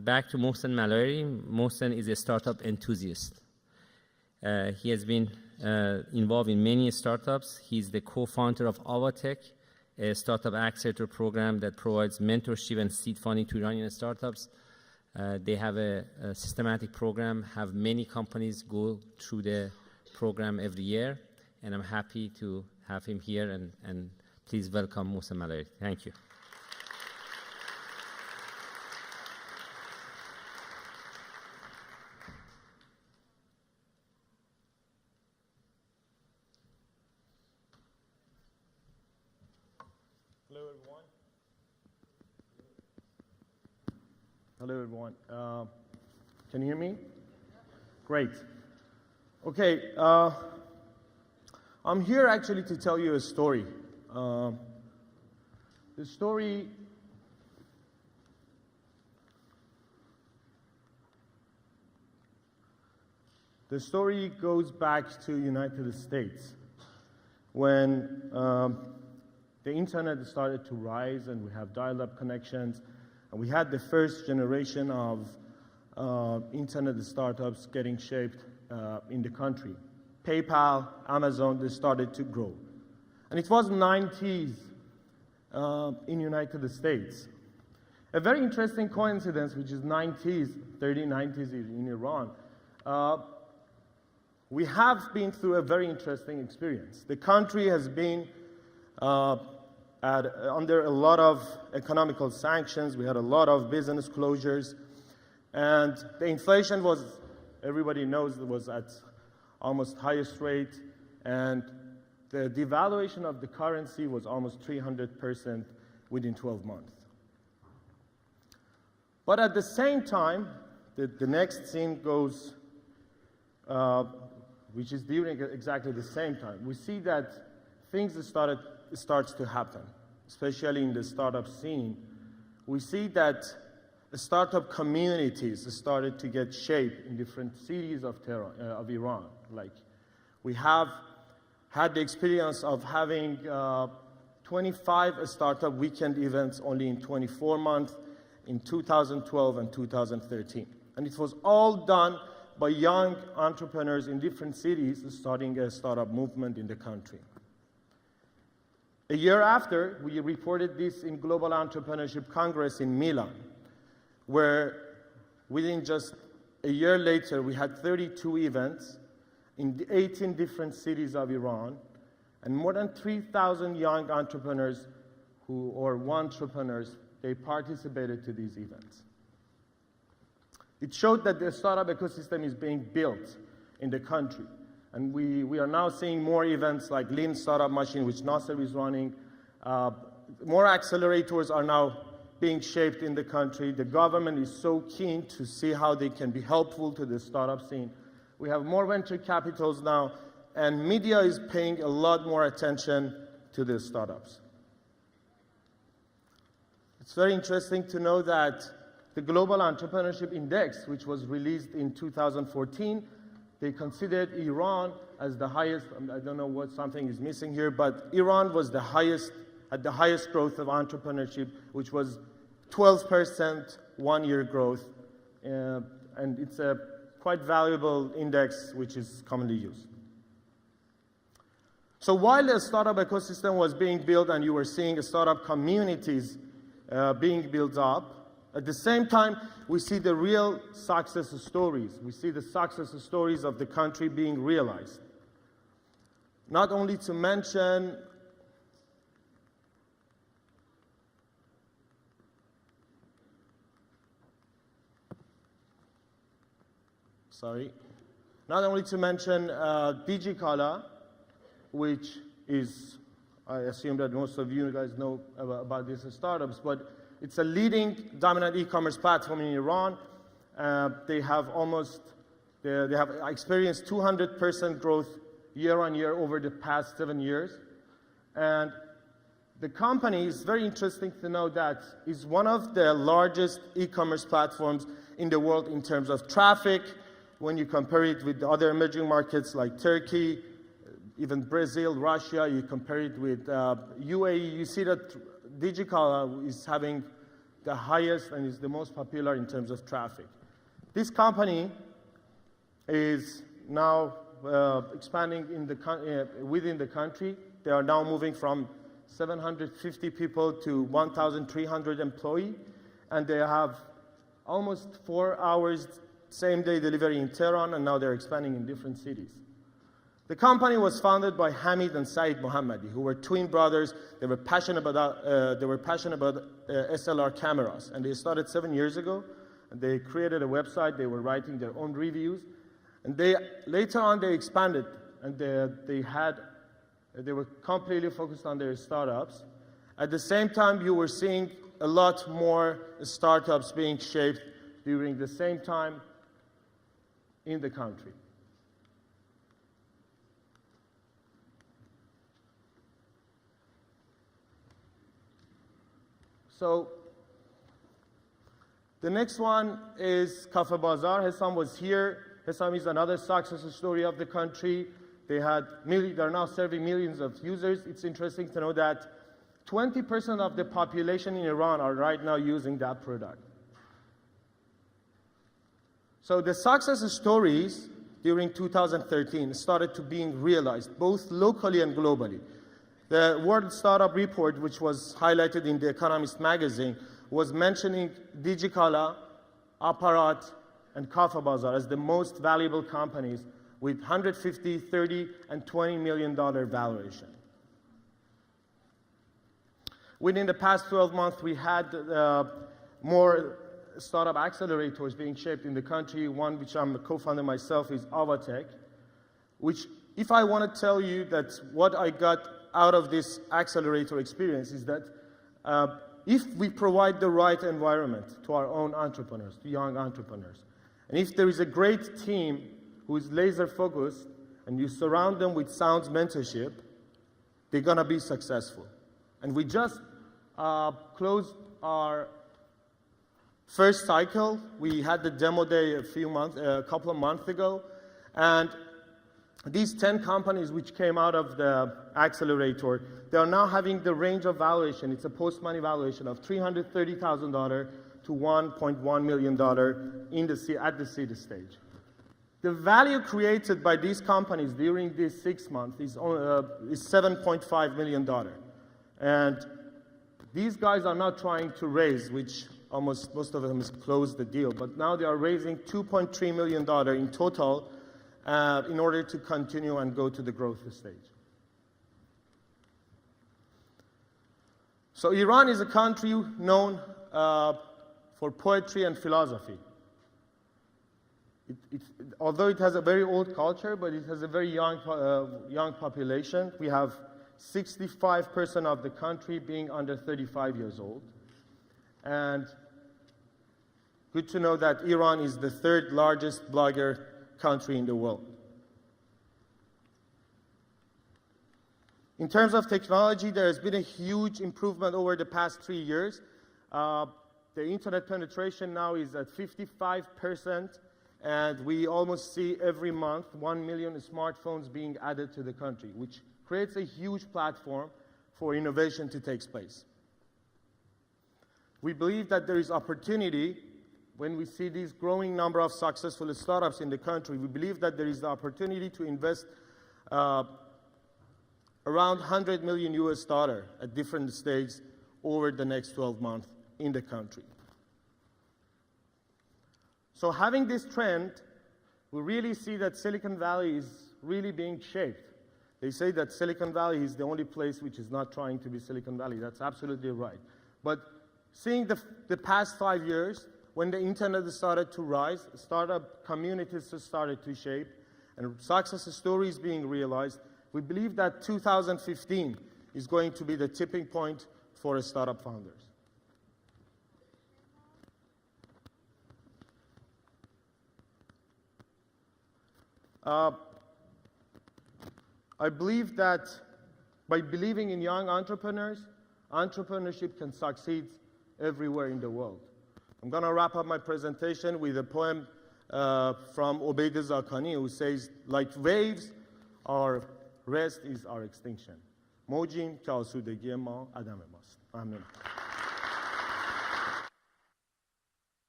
back to Mohsen Malayeri. Mohsen is a startup enthusiast. He has been involved in many startups. He's the co-founder of Avatech, a startup accelerator program that provides mentorship and seed funding to Iranian startups. They have a systematic program, have many companies go through the program every year, and I'm happy to have him here, and please welcome Mohsen Malayeri. Thank you. Hello, everyone. Can you hear me? Great. Okay, I'm here actually to tell you a story. The story goes back to United States when the internet started to rise and we have dial-up connections. And we had the first generation of internet startups getting shaped in the country. PayPal, Amazon, they started to grow. And it was 90s in United States. A very interesting coincidence, which is 90s, 3090s in Iran. We have been through a very interesting experience. The country has been under a lot of economical sanctions. We had a lot of business closures, and the inflation was, everybody knows, it was at almost highest rate, and the devaluation of the currency was almost 300% within 12 months. But at the same time, the next scene goes, which is during exactly the same time. We see that things starts to happen, especially in the startup scene. We see that the startup communities started to get shaped in different cities of Iran. Like, we have had the experience of having 25 startup weekend events only in 24 months in 2012 and 2013. And it was all done by young entrepreneurs in different cities starting a startup movement in the country. A year after, we reported this in Global Entrepreneurship Congress in Milan, where within just a year later, we had 32 events in 18 different cities of Iran, and more than 3,000 young entrepreneurs or entrepreneurs, they participated to these events. It showed that the startup ecosystem is being built in the country. And we are now seeing more events like Lean Startup Machine, which Nasser is running. More accelerators are now being shaped in the country. The government is so keen to see how they can be helpful to the startup scene. We have more venture capitals now, and media is paying a lot more attention to the startups. It's very interesting to know that the Global Entrepreneurship Index, which was released in 2014, they considered Iran as the highest. I don't know what something is missing here, but Iran was the highest, at the highest growth of entrepreneurship, which was 12% one-year growth. And it's a quite valuable index, which is commonly used. So while the startup ecosystem was being built and you were seeing startup communities being built up, at the same time, we see the real success stories. We see the success stories of the country being realized. Not only to mention DigiCala, which is, I assume that most of you guys know about these startups, but it's a leading dominant e-commerce platform in Iran. They have experienced 200% growth year on year over the past 7 years. And the company is very interesting to know that is one of the largest e-commerce platforms in the world in terms of traffic. When you compare it with other emerging markets like Turkey, even Brazil, Russia, you compare it with UAE, you see that DigiCala is having the highest and is the most popular in terms of traffic. This company is now expanding within the country. They are now moving from 750 people to 1,300 employees, and they have almost 4 hours same-day delivery in Tehran, and now they're expanding in different cities. The company was founded by Hamid and Saeed Mohammadi, who were twin brothers. They were passionate about SLR cameras, and they started 7 years ago. And they created a website. They were writing their own reviews, and later on they expanded, and they were completely focused on their startups. At the same time, you were seeing a lot more startups being shaped during the same time in the country. So the next one is Cafe Bazaar. Hesam was here. Hesam is another success story of the country. They're now serving millions of users. It's interesting to know that 20% of the population in Iran are right now using that product. So the success stories during 2013 started to being realized, both locally and globally. The World Startup Report, which was highlighted in The Economist magazine, was mentioning Digicala, Apparat, and Cafe Bazaar as the most valuable companies with $150, $30, and $20 million valuation. Within the past 12 months, we had more startup accelerators being shaped in the country. One which I'm a co-founder myself is Avatech, which, if I want to tell you that what I got out of this accelerator experience is that if we provide the right environment to our own entrepreneurs, to young entrepreneurs, and if there is a great team who is laser focused and you surround them with sound mentorship, they're going to be successful. And we just closed our first cycle. We had the demo day a couple of months ago, and these 10 companies which came out of the accelerator, they are now having the range of valuation. It's a post-money valuation of $330,000 to $1.1 million at the seed stage. The value created by these companies during these 6 months is $7.5 million. And these guys are not trying to raise, which almost most of them has closed the deal, but now they are raising $2.3 million in total in order to continue and go to the growth stage. So Iran is a country known for poetry and philosophy. Although it has a very old culture, but it has a very young population. We have 65% of the country being under 35 years old. And good to know that Iran is the third largest blogger country in the world. In terms of technology, there has been a huge improvement over the past 3 years. The internet penetration now is at 55%, and we almost see every month 1 million smartphones being added to the country, which creates a huge platform for innovation to take place. We believe that there is opportunity when we see this growing number of successful startups in the country. We believe that there is the opportunity to invest around $100 million at different stages over the next 12 months in the country. So having this trend, we really see that Silicon Valley is really being shaped. They say that Silicon Valley is the only place which is not trying to be Silicon Valley. That's absolutely right. But seeing the past 5 years, when the internet started to rise, startup communities started to shape, and success stories being realized, we believe that 2015 is going to be the tipping point for startup founders. I believe that by believing in young entrepreneurs, entrepreneurship can succeed everywhere in the world. I'm going to wrap up my presentation with a poem from Obeid Zakani, who says, like waves, our rest is our extinction. موجیم که آسودگی ما عدم ماست. ممنون.